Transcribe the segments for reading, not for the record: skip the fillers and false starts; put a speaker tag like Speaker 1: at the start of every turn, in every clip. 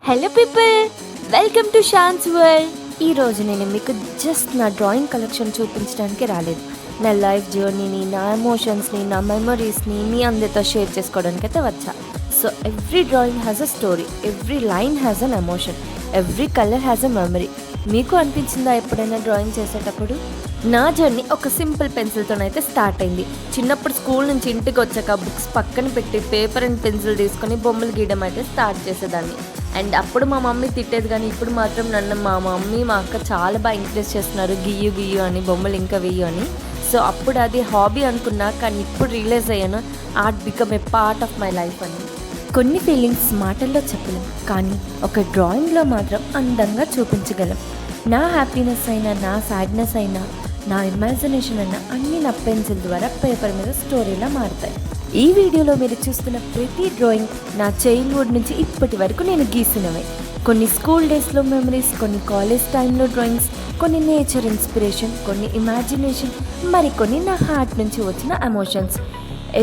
Speaker 1: Hello people, welcome to Shaan's world. ఈరోజు నేను మీకు జస్ట్ నా డ్రాయింగ్ కలెక్షన్ చూపించడానికి రాలేదు. నా లైఫ్ జర్నీని, నా ఎమోషన్స్ని, నా మెమరీస్ని మీ అందరితో షేర్ చేసుకోవడానికి అయితే వచ్చా. So every drawing has a story, every line has an emotion, every colour has a memory. మీకు అనిపించిందా ఎప్పుడైనా డ్రాయింగ్ చేసేటప్పుడు? నా జర్నీ ఒక సింపుల్ పెన్సిల్తోనైతే స్టార్ట్ అయింది. చిన్నప్పుడు స్కూల్ నుంచి ఇంటికి వచ్చాక బుక్స్ పక్కన పెట్టి పేపర్ అండ్ పెన్సిల్ తీసుకొని బొమ్మలు గీయడం అయితే స్టార్ట్ చేసేదాన్ని. అండ్ అప్పుడు మా మమ్మీ తిట్టేది, కానీ ఇప్పుడు మాత్రం నన్ను మా మమ్మీ మా అక్క చాలా బాగా ఎంకరేజ్ చేస్తున్నారు, గియ్యు గియ్యు అని, బొమ్మలు ఇంకా వెయ్యు అని. సో అప్పుడు అది హాబీ అనుకున్నా, కానీ ఇప్పుడు రియలైజ్ అయ్యాను art become a part of my life అని. కొన్ని ఫీలింగ్స్ మాటల్లో చెప్పలేం, కానీ ఒక డ్రాయింగ్లో మాత్రం అందంగా చూపించగలం. నా హ్యాపీనెస్ అయినా, నా సాడ్నెస్ అయినా, నా ఇమాజినేషన్ అయినా అన్నీ నా పెన్సిల్ ద్వారా పేపర్ మీద స్టోరీలా మారుతాయి. ఈ వీడియోలో మీరు చూస్తున్న ప్రతి డ్రాయింగ్ నా చైల్డ్హుడ్ నుంచి ఇప్పటి వరకు నేను గీసినవే. కొన్ని స్కూల్ డేస్లో మెమరీస్, కొన్ని కాలేజ్ టైంలో డ్రాయింగ్స్, కొన్ని నేచర్ ఇన్స్పిరేషన్, కొన్ని ఇమాజినేషన్, మరికొన్ని నా హార్ట్ నుంచి వచ్చిన emotions.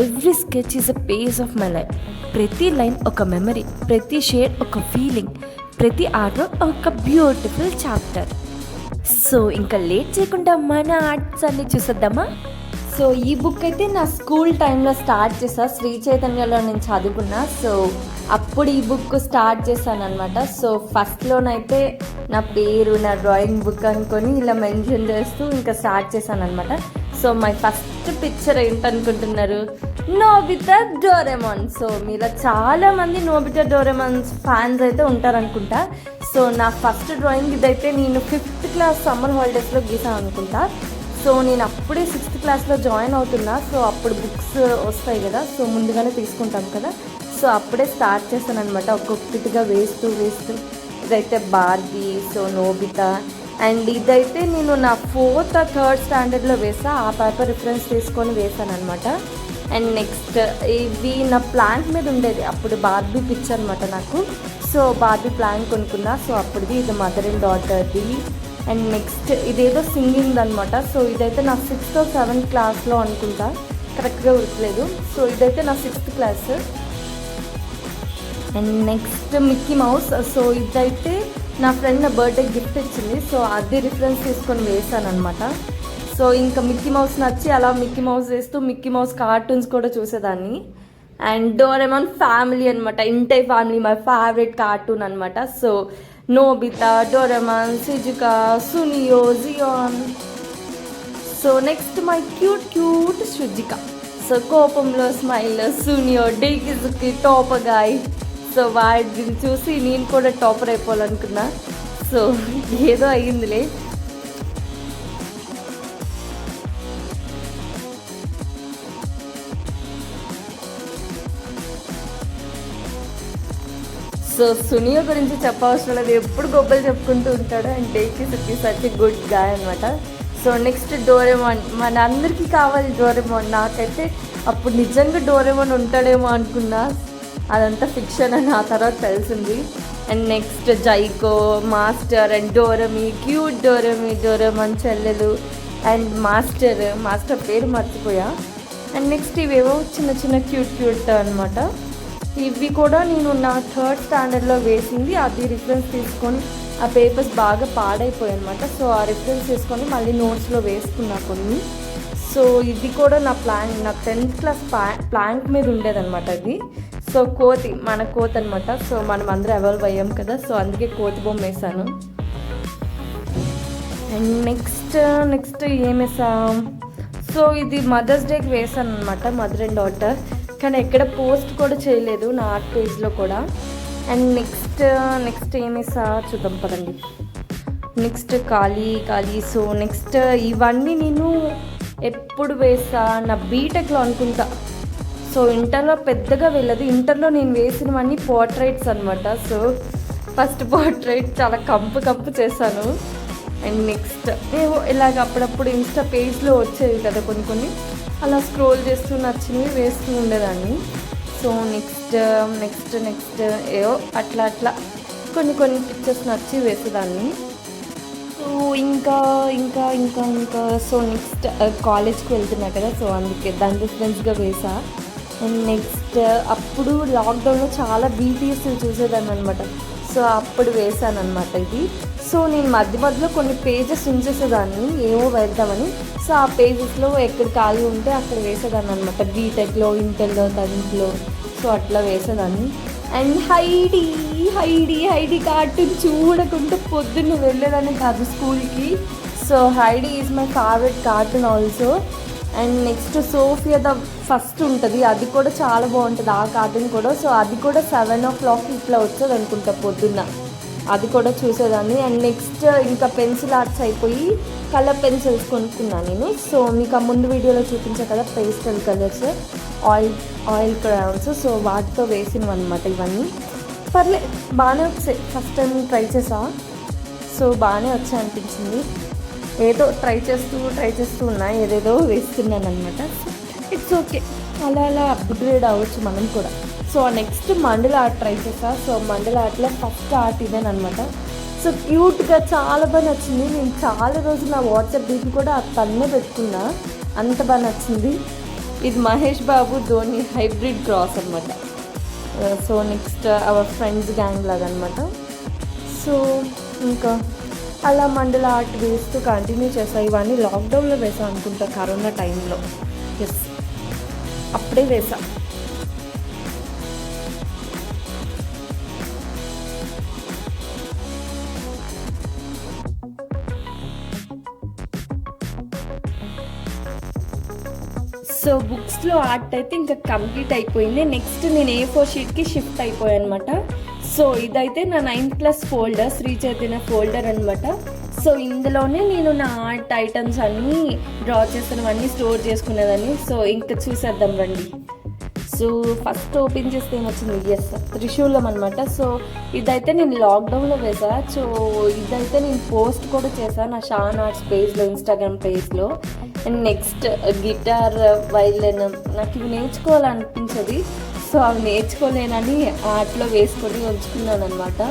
Speaker 1: Every sketch is a page of my life. ప్రతి లైన్ ఒక మెమరీ, ప్రతి షేడ్ ఒక ఫీలింగ్, ప్రతి ఆర్ట్ ఒక బ్యూటిఫుల్ చాప్టర్. సో ఇంకా లేట్ చేయకుండా మన ఆర్ట్స్ అన్ని చూసేద్దామా? సో ఈ బుక్ అయితే నా స్కూల్ టైంలో స్టార్ట్ చేసా, శ్రీ చైతన్యలో నేను చదువుకున్నా. సో అప్పుడు ఈ బుక్ స్టార్ట్ చేశాను అనమాట. సో ఫస్ట్లోనైతే నా పేరు, నా డ్రాయింగ్ బుక్ అనుకొని ఇలా మెన్షన్ చేస్తూ ఇంకా స్టార్ట్ చేశాను అనమాట. సో మై ఫస్ట్ పిక్చర్ ఏంటనుకుంటున్నారు? Nobita Doraemon. సో మీలో చాలామంది నోబితా డోరేమాన్ ఫ్యాన్స్ అయితే ఉంటారనుకుంటా. సో నా ఫస్ట్ డ్రాయింగ్ ఇదైతే నేను 5th క్లాస్ సమ్మర్ హాలిడేస్లో గీసాను అనుకుంటా. సో నేను అప్పుడే 6th క్లాస్లో జాయిన్ అవుతున్నా. సో అప్పుడు బుక్స్ వస్తాయి కదా, సో ముందుగానే తీసుకుంటాం కదా. సో అప్పుడే స్టార్ట్ చేశాను అనమాట, ఒక్కొక్కటిగా వేస్తూ ఇదైతే బార్బీ, సో నోబితా. అండ్ ఇదైతే నేను నా 4th or 3rd స్టాండర్డ్లో వేసా, ఆ పేపర్ రిఫరెన్స్ తీసుకొని వేసాను అనమాట. అండ్ నెక్స్ట్ ఇవి నా ప్లాంక్ మీద ఉండేది, అప్పుడు బార్బీ పిక్చర్ అనమాట నాకు. సో బార్బీ ప్లాంక్ కొనుక్కున్నా. సో అప్పుడుది ఇది మదర్ అండ్ డాటర్ది. అండ్ నెక్స్ట్ ఇదేదో సింగింగ్ అనమాట. సో ఇదైతే నా 6th or 7th క్లాస్లో అనుకుంటా, కరెక్ట్గా గుర్తులేదు. సో ఇదైతే నా 6th class. And next Mickey Mouse. So ఇదైతే నా ఫ్రెండ్ నా బర్త్డే గిఫ్ట్ ఇచ్చింది. సో అది రిఫరెన్స్ తీసుకొని వేసాను అనమాట. సో ఇంకా మిక్కీ మౌస్ నచ్చి అలా మిక్కీ మౌస్ వేస్తూ మిక్కీ మౌస్ కార్టూన్స్ కూడా చూసేదాన్ని. అండ్ డోరేమాన్ ఫ్యామిలీ అనమాట, ఇంటై ఫ్యామిలీ మై ఫేవరెట్ కార్టూన్ అనమాట. So Nobita, Doraemon, Shizuka, Suneo, Gian. So next my cute సృజిక. సో కోపంలో స్మైల్, సునియో, డేకిజుకి టోపగాయ్. సో వాటిని చూసి నేను కూడా టాపర్ అయిపోవాలనుకున్నా. సో ఏదో అయ్యిందిలే. సో సునియో గురించి చెప్పవలసిన లేదు, ఎప్పుడు గొప్పలు చెప్పుకుంటూ ఉంటాడు. అండ్ డేకి సచ్ ఎ గుడ్ గాయ్ అనమాట. So next Doraemon. మన అందరికీ కావాలి డోరేమాన్. నాకైతే అప్పుడు నిజంగా డోరేమాన్ ఉంటాడేమో అనుకున్నా, అదంతా ఫిక్షన్ అని ఆ తర్వాత తెలిసింది. And next Jaiko, master and Dorami, cute Doraemon చెల్లెలు అండ్ మాస్టర్ పేరు మర్చిపోయా. అండ్ నెక్స్ట్ ఇవేవో చిన్న క్యూట్ అనమాట. ఇవి కూడా నేను నా 3rd స్టాండర్డ్లో వేసింది. అది రిఫరెన్స్ తీసుకొని ఆ పేపర్స్ బాగా పాడైపోయాయి అనమాట. సో ఆ రిఫరెన్స్ తీసుకొని మళ్ళీ నోట్స్లో వేసుకున్నా కొన్ని. సో ఇది కూడా నా 10th క్లాస్ ప్లాంక్ మీద ఉండేదన్నమాట అది. సో మన కోతి అనమాట. సో మనం అందరూ ఎవాల్వ్ అయ్యాం కదా, సో అందుకే కోతి బొమ్మ వేసాను. అండ్ నెక్స్ట్ ఏం వేసాం? సో ఇది మదర్స్ డేకి వేసాను అనమాట, మదర్ అండ్ డాటర్. కానీ ఎక్కడ పోస్ట్ కూడా చేయలేదు నా ఆర్ట్ పేజ్లో కూడా. అండ్ నెక్స్ట్ ఏం వేసా చూద్దాం పదండి. నెక్స్ట్ ఖాళీ. సో నెక్స్ట్ ఇవన్నీ నేను ఎప్పుడు వేసా? నా బీటెక్లో అనుకుంటా. సో ఇంటర్లో పెద్దగా వెళ్ళదు. ఇంటర్లో నేను వేసినవన్నీ పోర్ట్రైట్స్ అనమాట. సో ఫస్ట్ పోర్ట్రైట్ చాలా కంపు చేశాను. అండ్ నెక్స్ట్ ఏవో ఇలాగ అప్పుడప్పుడు ఇన్స్టా పేజ్లో వచ్చేవి కదా కొన్ని, అలా స్క్రోల్ చేస్తూ నచ్చినవి వేస్తూ ఉండేదాన్ని. సో నెక్స్ట్ ఏవో అట్లా కొన్ని పిక్చర్స్ నచ్చి వేసేదాన్ని. సో ఇంకా సో నెక్స్ట్ కాలేజ్కి వెళ్తున్నా కదా, సో అందుకే దాని రిఫరెన్స్గా వేసా. అండ్ నెక్స్ట్ అప్పుడు లాక్డౌన్లో చాలా బీటీఎస్ చూసేదాన్ని అనమాట. సో అప్పుడు వేసాను అనమాట ఇది. సో నేను మధ్య మధ్యలో కొన్ని పేజెస్ ఉంచేసేదాన్ని ఏమో వేద్దామని. సో ఆ పేజెస్లో ఎక్కడ ఖాళీ ఉంటే అక్కడ వేసేదాన్ని అనమాట. బీటెక్లో, ఇంటర్లో, 10th. సో అట్లా వేసేదాన్ని. అండ్ హైడీ కార్టూన్ చూడకుండా పొద్దున్న వెళ్ళేదాన్ని కాదు స్కూల్కి. So Heidi is my favourite cartoon also. And next Sofia the First ఉంటుంది, అది కూడా చాలా బాగుంటుంది ఆ కార్టూన్ కూడా. సో అది కూడా 7 o'clock ఇట్లా వచ్చేది అనుకుంటా పొద్దున్న, అది కూడా చూసేదాన్ని. అండ్ నెక్స్ట్ ఇంకా పెన్సిల్ ఆర్ట్స్ అయిపోయి కలర్ పెన్సిల్స్ కొనుక్కున్నాను నేను. సో మీకు ఆ ముందు వీడియోలో చూపించా కదా pastel colours, oil crayons. So వాటితో వేసినవి అనమాట ఇవన్నీ. పర్లే బాగానే వచ్చాయి, ఫస్ట్ టైం ట్రై చేసా. సో బాగానే వచ్చాయి అనిపించింది. ఏదో ట్రై చేస్తూ ఉన్నా, ఏదేదో వేస్తున్నాను అనమాట. ఇట్స్ ఓకే, అలా అప్గ్రేడ్ అవ్వచ్చు మనం కూడా. సో నెక్స్ట్ మండల ఆర్ట్ ట్రై చేసా. సో మండల ఆర్ట్లో ఫస్ట్ ఆర్ట్ ఇదేనమాట. సో క్యూట్గా చాలా బాగా నచ్చింది. నేను చాలా రోజులు నా వాట్సాప్ డీపీ కూడా తన్నే పెట్టుకున్నా, అంత బాగా నచ్చింది. ఇది మహేష్ బాబు ధోని హైబ్రిడ్ క్రాస్ అనమాట. So next our friends gang లాగా అనమాట. సో ఇంకా అలా మండల ఆర్ట్ వేస్తూ కంటిన్యూ చేసా. ఇవన్నీ లాక్డౌన్లో వేసా అనుకుంటా, కరోనా టైంలో. ఎస్, అప్పుడే వేసా. సో బుక్స్లో ఆర్ట్ అయితే ఇంకా కంప్లీట్ అయిపోయింది. నెక్స్ట్ నేను A4 షీట్కి షిఫ్ట్ అయిపోయాను అనమాట. సో ఇదైతే నా 9th class folder, Shri Chaitanya folder అనమాట. సో ఇందులోనే నేను నా ఆర్ట్ ఐటమ్స్ అన్నీ డ్రా చేసినవన్నీ స్టోర్ చేసుకునేదాన్ని. సో ఇంకా చూసేద్దాం రండి. సో ఫస్ట్ ఓపెన్ చేస్తే ఏమొచ్చింది, ఎస్ త్రిశూలం అనమాట. సో ఇదైతే నేను లాక్డౌన్లో వేసా. సో ఇదైతే నేను పోస్ట్ కూడా చేశాను నా షాన్ ఆర్ట్స్ పేజ్లో, ఇన్స్టాగ్రామ్ పేజ్లో. అండ్ నెక్స్ట్ గిటార్, వైలిన్, నాకు ఇవి నేర్చుకోవాలనిపించదు. సో అవి నేర్చుకోలేనని ఆర్ట్లో వేసుకొని ఉంచుకున్నాను అనమాట.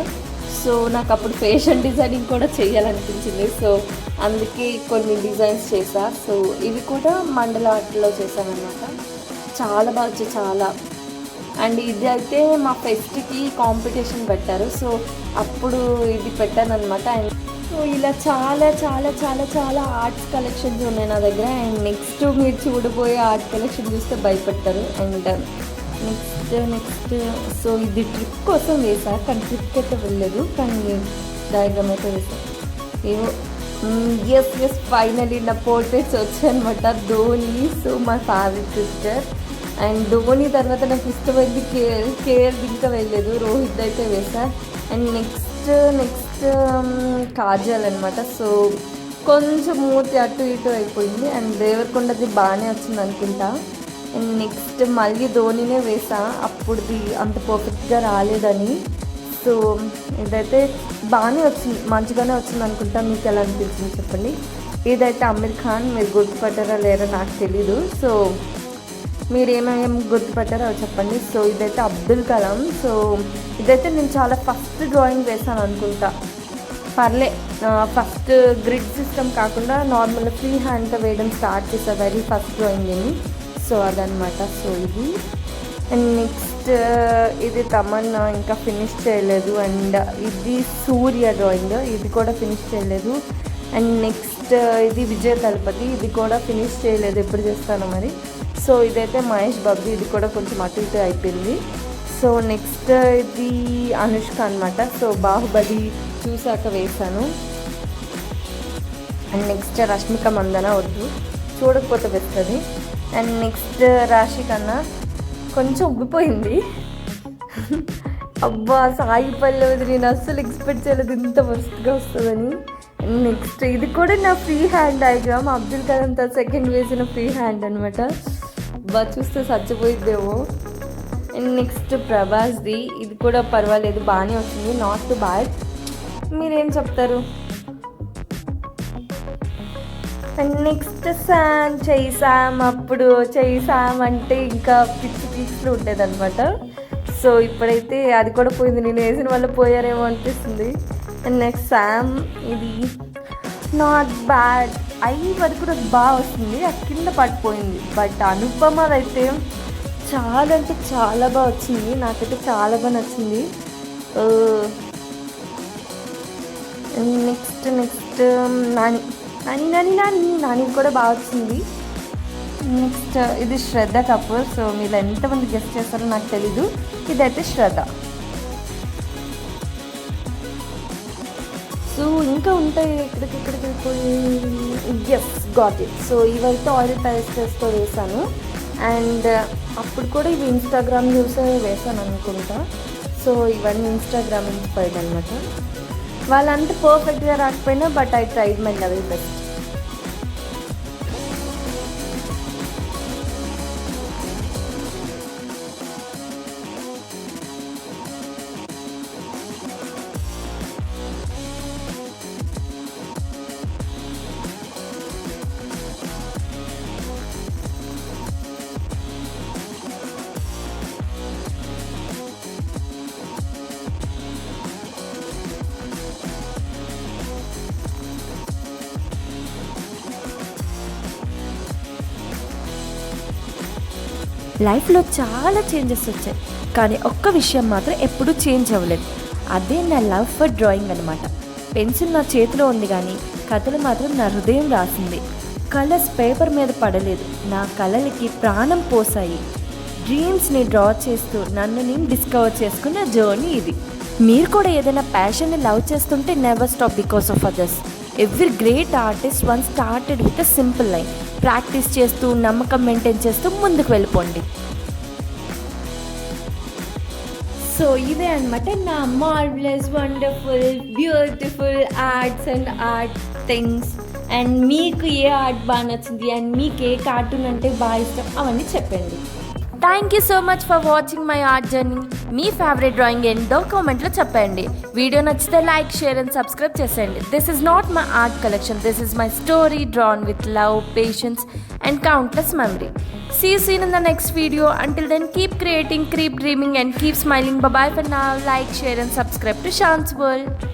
Speaker 1: సో నాకు అప్పుడు ఫ్యాషన్ డిజైనింగ్ కూడా చేయాలనిపించింది. సో అందుకే కొన్ని డిజైన్స్ చేసా. సో ఇవి కూడా మండల ఆర్ట్లో చేశాను అనమాట. చాలా బాగా వచ్చాయి, చాలా. అండ్ ఇది అయితే మా ఫెస్ట్కి కాంపిటీషన్ పెట్టారు. సో అప్పుడు ఇది పెట్టాను అనమాట. అండ్ సో ఇలా చాలా చాలా చాలా చాలా ఆర్ట్స్ కలెక్షన్స్ ఉన్నాయి నా దగ్గర. అండ్ నెక్స్ట్ మీరు చూడబోయే ఆర్ట్ కలెక్షన్ చూస్తే భయపడతారు. అండ్ నెక్స్ట్ సో ఇది ట్రిప్ కోసం వేసా, కానీ ట్రిప్కి అయితే వెళ్ళలేదు, కానీ డయాగ్రామ్ అయితే వేసా. ఏవో ఎస్ ఫైనలీ నా పోర్ట్రేట్స్ వచ్చాయన్నమాట. ధోని, సో మా ఫేవరెట్ క్రికెటర్. అండ్ ధోని తర్వాత నాకు ఇష్టమైంది కేఎల్ ఇంకా వెళ్ళలేదు, రోహిత్ అయితే వేసా. అండ్ నెక్స్ట్ కాజల్ అనమాట. సో కొంచెం మూతి అటు ఇటు అయిపోయింది. అండ్ దేవరకొండది బాగానే వచ్చింది అనుకుంటా. అండ్ నెక్స్ట్ మళ్ళీ ధోనినే వేసా, అప్పుడుది అంత పర్ఫెక్ట్గా రాలేదని. సో ఇదైతే బాగానే వచ్చింది, మంచిగానే వచ్చింది అనుకుంటా. మీకు ఎలా అనిపించింది చెప్పండి. ఇదైతే అమీర్ ఖాన్, మీరు గుర్తుపట్టారా లేరో నాకు తెలీదు. సో మీరు ఏమేమి గుర్తుపట్టారో చెప్పండి. సో ఇదైతే అబ్దుల్ కలాం. సో ఇదైతే నేను చాలా ఫస్ట్ డ్రాయింగ్ వేసాను అనుకుంటా. పర్లే, ఫస్ట్ గ్రిడ్ సిస్టమ్ కాకుండా నార్మల్ ఫ్రీ హ్యాండ్తో వేయడం స్టార్ట్ చేసా, వెరీ ఫస్ట్ డ్రాయింగ్ అని. సో అదనమాట. సో ఇది. అండ్ నెక్స్ట్ ఇది తమన్నా, ఇంకా ఫినిష్ చేయలేదు. అండ్ ఇది సూర్య డ్రాయింగ్, ఇది కూడా ఫినిష్ చేయలేదు. అండ్ నెక్స్ట్ ఇది విజయ తలపతి, ఇది కూడా ఫినిష్ చేయలేదు, ఎప్పుడు చేస్తాను మరి. సో ఇదైతే మహేష్ బాబు, ఇది కూడా కొంచెం అటు ఇటు అయిపోయింది. సో నెక్స్ట్ ఇది అనుష్క అనమాట. సో బాహుబలి చూసాక వేసాను. అండ్ నెక్స్ట్ రష్మిక మందన, వద్దు చూడకపోతే వస్తుంది. అండ్ నెక్స్ట్ రాశి కన్నా కొంచెం ఉబ్బిపోయింది. అబ్బా సాయి పల్లవిది నేను అస్సలు ఎక్స్పెక్ట్ చేయలేదు ఇంత వర్స్ట్గా వస్తుందని. అండ్ నెక్స్ట్ ఇది కూడా నా free hand diagram, Abdul Kalam తర్వాత సెకండ్ వేసిన ఫ్రీ హ్యాండ్ అనమాట. బాగా చూస్తే చచ్చిపోయిద్దేమో. అండ్ నెక్స్ట్ ప్రభాస్ది, ఇది కూడా పర్వాలేదు, బాగానే వచ్చింది, నాట్ టు బ్యాడ్. మీరేం చెప్తారు? అండ్ నెక్స్ట్ శామ్, చేసాం. అప్పుడు చేసాం అంటే ఇంకా పిచ్చులు ఉండేదన్నమాట. సో ఇప్పుడైతే అది కూడా పోయింది, నేను వేసిన వల్ల పోయారేమో అనిపిస్తుంది. అండ్ నెక్స్ట్ శామ్, ఇది నాట్ బ్యాడ్, అయ్యి వరకు నాకు బాగా వస్తుంది, అది కింద పడిపోయింది. బట్ అనుపమదైతే చాలా అంటే చాలా బాగా వచ్చింది, నాకైతే చాలా బాగా నచ్చింది. నెక్స్ట్ నాని నాని నాని నాని నాని కూడా బాగా వచ్చింది. నెక్స్ట్ ఇది శ్రద్ధ కపూర్. సో మీరు ఎంతమంది గెస్ట్ చేస్తారో నాకు తెలీదు. ఇదైతే శ్రద్ధ. సో ఇంకా ఉంటాయి ఎక్కడికి ఎస్ గాట్ ఇట్. సో ఇవైతే ఆయిల్ పేస్టర్స్తో వేసాను. అండ్ అప్పుడు కూడా ఇవి ఇన్స్టాగ్రామ్ చూసే వేసాను అనుకుంటా. సో ఇవన్నీ ఇన్స్టాగ్రామ్ ఇన్స్పైర్డ్ అనమాట. వాళ్ళంతా పర్ఫెక్ట్గా రాకపోయినా but I tried my level best. లైఫ్లో చాలా చేంజెస్ వచ్చాయి, కానీ ఒక్క విషయం మాత్రం ఎప్పుడూ చేంజ్ అవ్వలేదు. అదే నా లవ్ ఫర్ డ్రాయింగ్ అనమాట. పెన్సిల్ నా చేతిలో ఉంది, కానీ కథలు మాత్రం నా హృదయం రాసింది. కలర్స్ పేపర్ మీద పడలేదు, నా కళలకి ప్రాణం పోసాయి. డ్రీమ్స్ని డ్రా చేస్తూ నన్ను నేను డిస్కవర్ చేసుకున్న జర్నీ ఇది. మీరు కూడా ఏదైనా ప్యాషన్ని లవ్ చేస్తుంటే never stop because of others. Every great artist one started with a simple line. Practice చేస్తూ నమ్మకం మెయింటైన్ చేస్తూ ముందుకు వెళ్ళిపోండి. సో ఇవే అనమాట నా marvellous wonderful beautiful arts and art things. And మీకు ఏ ఆర్ట్ బాగా నచ్చింది అండ్ మీకు ఏ కార్టూన్ అంటే బాగా ఇష్టం అవన్నీ చెప్పండి. Thank you so much for watching my art journey. Me favourite drawing ఏంటో కామెంట్లో చెప్పండి. వీడియో నచ్చితే లైక్, షేర్ అండ్ సబ్స్క్రైబ్ చేసేయండి. This is not my art collection. This is my story drawn with love, patience and countless memory. See you soon in the next video. Until then, keep creating, keep dreaming and keep smiling. Bye bye for now. Like, share and subscribe to Shan's World.